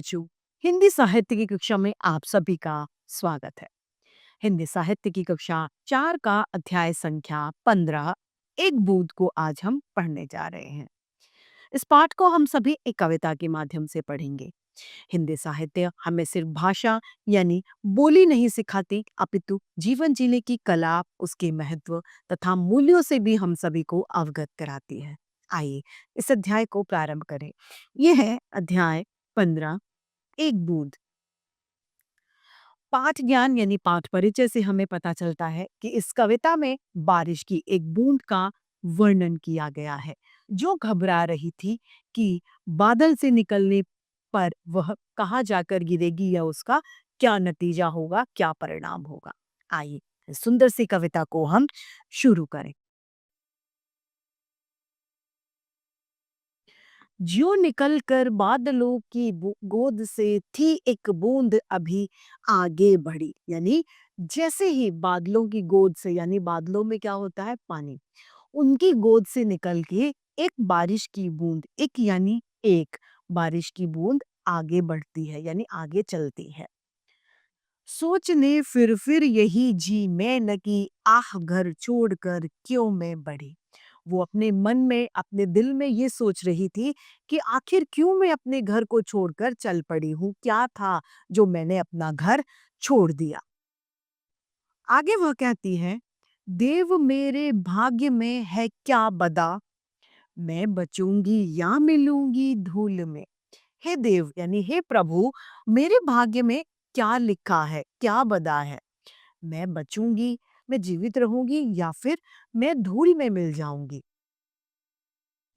बच्चों, हिंदी साहित्य की कक्षा में आप सभी का स्वागत है। हिंदी साहित्य की कक्षा 4 का अध्याय संख्या 15 एक बूंद को आज हम पढ़ने जा रहे हैं। इस पाठ को हम सभी एक कविता के माध्यम से पढ़ेंगे। हिंदी साहित्य हमें सिर्फ भाषा यानी बोली नहीं सिखाती, अपितु जीवन जीने की कला, उसके महत्व तथा मूल्यों से भी हम सभी को अवगत कराती है। आइए इस अध्याय को प्रारंभ करें। यह है अध्याय 15 एक बूंद। पाठ ज्ञान यानी पाठ परिचय से हमें पता चलता है कि इस कविता में बारिश की एक बूंद का वर्णन किया गया है जो घबरा रही थी कि बादल से निकलने पर वह कहाँ जाकर गिरेगी या उसका क्या नतीजा होगा, क्या परिणाम होगा। आइए इस सुंदर सी कविता को हम शुरू करें। ज्यों निकल कर बादलों की गोद से थी एक बूंद अभी आगे बढ़ी, यानी जैसे ही बादलों की गोद से, यानी बादलों में क्या होता है, पानी, उनकी गोद से निकल के एक बारिश की बूंद, एक यानी एक बारिश की बूंद आगे बढ़ती है यानी आगे चलती है। सोचने फिर यही जी मैं न कि आह घर छोड़कर क्यों मैं बढ़ी। वो अपने मन में, अपने दिल में ये सोच रही थी कि आखिर क्यों मैं अपने घर को छोड़कर चल पड़ी हूँ, क्या था जो मैंने अपना घर छोड़ दिया। आगे वह कहती है, देव मेरे भाग्य में है क्या बदा, मैं बचूंगी या मिलूंगी धूल में। हे देव यानी हे प्रभु, मेरे भाग्य में क्या लिखा है, क्या बदा है। मैं बचूंगी, मैं जीवित रहूंगी या फिर मैं धूल में मिल जाऊंगी,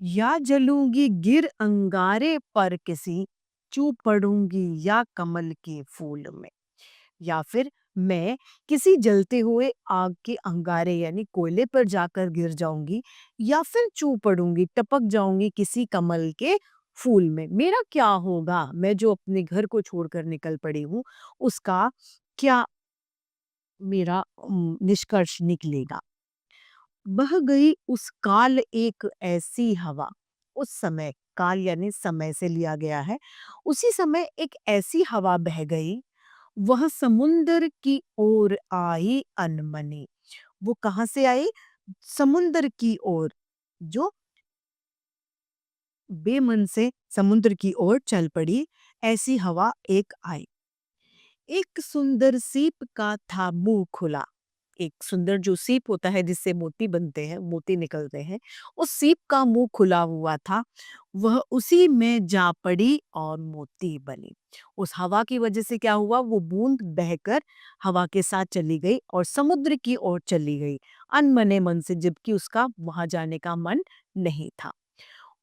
या जलूंगी गिर अंगारे पर किसी, चूप पड़ूंगी या कमल के फूल में। या फिर मैं किसी जलते हुए आग के अंगारे यानी कोयले पर जाकर गिर जाऊंगी, या फिर चू पड़ूंगी, टपक जाऊंगी किसी कमल के फूल में। मेरा क्या होगा, मैं जो अपने घर को छोड़कर निकल पड़ी हूँ उसका क्या मेरा निष्कर्ष निकलेगा। बह गई उस काल एक ऐसी हवा, उस समय, काल यानी समय से लिया गया है, उसी समय एक ऐसी हवा बह गई, वह समुंदर की ओर आई अनमनी। वो कहाँ से आई, समुंदर की ओर, जो बेमन से समुद्र की ओर चल पड़ी, ऐसी हवा एक आई। एक सुंदर सीप का था मुंह खुला। एक सुंदर जो सीप होता है जिससे मोती बनते हैं, मोती निकलते हैं, उस सीप का मुंह खुला हुआ था, वह उसी में जा पड़ी और मोती बनी। उस हवा की वजह से क्या हुआ, वो बूंद बहकर हवा के साथ चली गई और समुद्र की ओर चली गई अनमने मन से, जबकि उसका वहां जाने का मन नहीं था।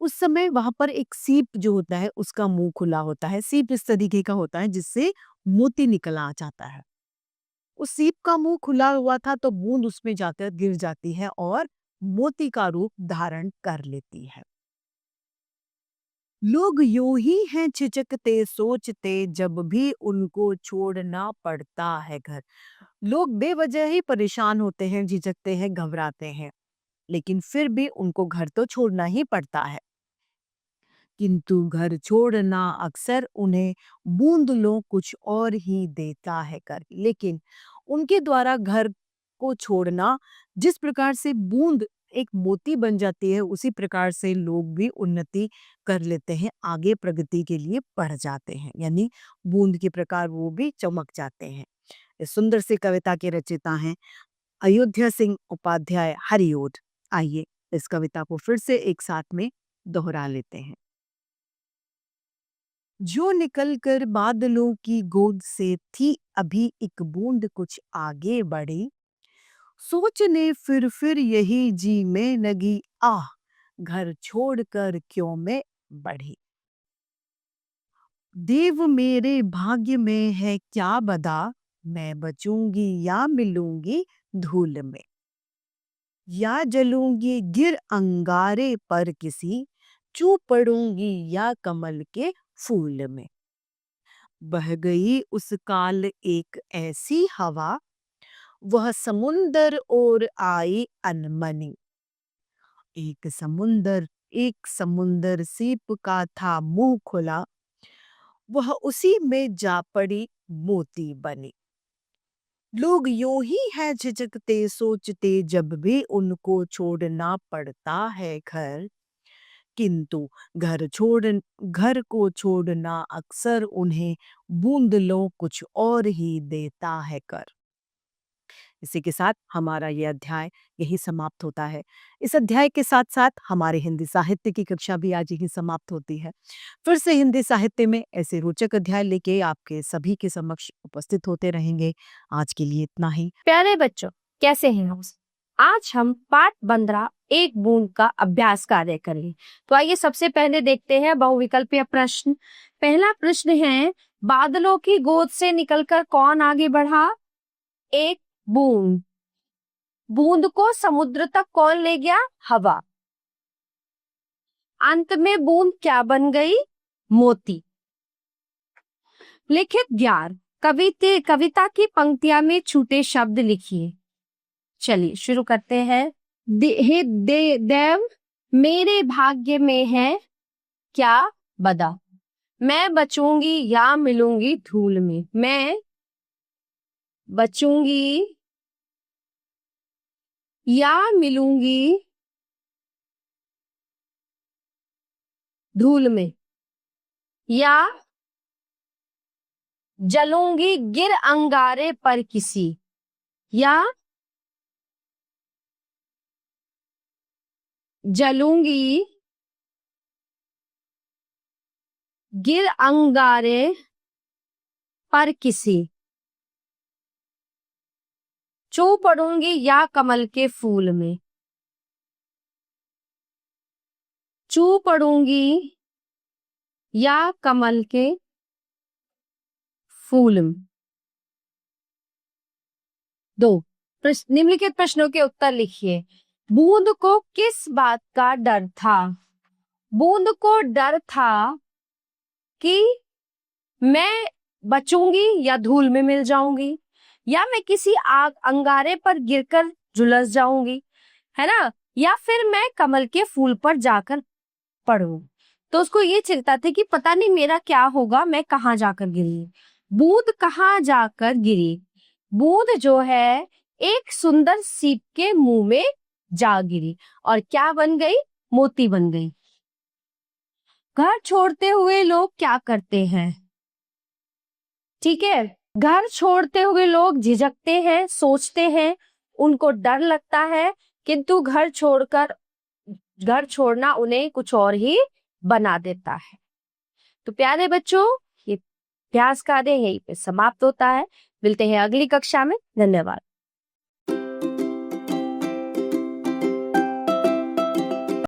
उस समय वहां पर एक सीप जो होता है उसका मुंह खुला होता है। सीप इस तरीके का होता है जिससे मोती निकल आ जाता है। उस सीप का मुंह खुला हुआ था तो बूंद उसमें जाकर गिर जाती है और मोती का रूप धारण कर लेती है। लोग यूं ही हैं झिझकते सोचते जब भी उनको छोड़ना पड़ता है घर। लोग बेवजह ही परेशान होते हैं, झिझकते हैं, घबराते हैं, लेकिन फिर भी उनको घर तो छोड़ना ही पड़ता है। किंतु घर छोड़ना अक्सर उन्हें बूंदलों कुछ और ही देता है कर। लेकिन उनके द्वारा घर को छोड़ना, जिस प्रकार से बूंद एक मोती बन जाती है, उसी प्रकार से लोग भी उन्नति कर लेते हैं, आगे प्रगति के लिए बढ़ जाते हैं, यानी बूंद के प्रकार वो भी चमक जाते हैं। इस सुंदर सी कविता के रचयिता हैं अयोध्या सिंह उपाध्याय हरिओड। आइए इस कविता को फिर से एक साथ में दोहरा लेते हैं। जो निकलकर बादलों की गोद से थी अभी एक बूंद कुछ आगे बढ़ी, सोचने फिर यही जी में लगी आह घर छोड़कर क्यों मैं बढ़ी। देव मेरे भाग्य में है क्या बदा, मैं बचूंगी या मिलूंगी धूल में, या जलूंगी गिर अंगारे पर किसी, चू पड़ूंगी या कमल के फूल में। बह गई उस काल एक ऐसी हवा, वह समुंदर और आई अनमनी। एक समुंदर सीप का था मुंह खुला, वह उसी में जा पड़ी मोती बनी। लोग यूं ही है झिझकते सोचते जब भी उनको छोड़ना पड़ता है घर, किंतु घर को छोड़ना अक्सर उन्हें बूंदलों कुछ और ही देता है कर। इसी के साथ हमारा ये अध्याय यही समाप्त होता है। इस अध्याय के साथ-साथ हमारे हिंदी साहित्य की कक्षा भी आज यहीं समाप्त होती है। फिर से हिंदी साहित्य में ऐसे रोचक अध्याय लेके आपके सभी के समक्ष उपस्थित होते रहेंगे। आज के लिए इतना ही। प्यारे बच्चों, कैसे हैं हम? आज हम पाठ 15 एक बूंद का अभ्यास कार्य करेंगे। तो आइए सबसे पहले देखते हैं बहुविकल्पीय प्रश्न। पहला प्रश्न है, बादलों की गोद से निकलकर कौन आगे बढ़ा? एक बूंद। बूंद को समुद्र तक कौन ले गया? हवा। अंत में बूंद क्या बन गई? मोती। लिखित 11 कविता की पंक्तियां में छूटे शब्द लिखिए। चलिए शुरू करते हैं। हे देव, मेरे भाग्य में है क्या बदा? मैं बचूंगी या मिलूंगी धूल में? मैं बचूंगी या मिलूंगी धूल में, या जलूंगी गिर अंगारे पर किसी, या जलूंगी गिर अंगारे पर किसी, चू पड़ूंगी या कमल के फूल में? चू पड़ूंगी या कमल के फूल में। 2 निम्नलिखित प्रश्नों के उत्तर लिखिए। बूंद को किस बात का डर था? बूंद को डर था कि मैं बचूंगी या धूल में मिल जाऊंगी, या मैं किसी आग अंगारे पर गिरकर झुलस जाऊंगी, है ना, या फिर मैं कमल के फूल पर जाकर पड़ूं। तो उसको ये चिंता थी कि पता नहीं मेरा क्या होगा, मैं कहाँ जाकर गिरी। बूंद कहाँ जाकर गिरी? बूंद जो है एक सुंदर सीप के मुंह में जा गिरी और क्या बन गई? मोती बन गई। घर छोड़ते हुए लोग क्या करते हैं? ठीक है, घर छोड़ते हुए लोग झिझकते हैं, सोचते हैं, उनको डर लगता है, किंतु घर छोड़ना उन्हें कुछ और ही बना देता है। तो प्यारे बच्चों, ये अभ्यास कार्य यहीं पे समाप्त होता है। मिलते हैं अगली कक्षा में। धन्यवाद।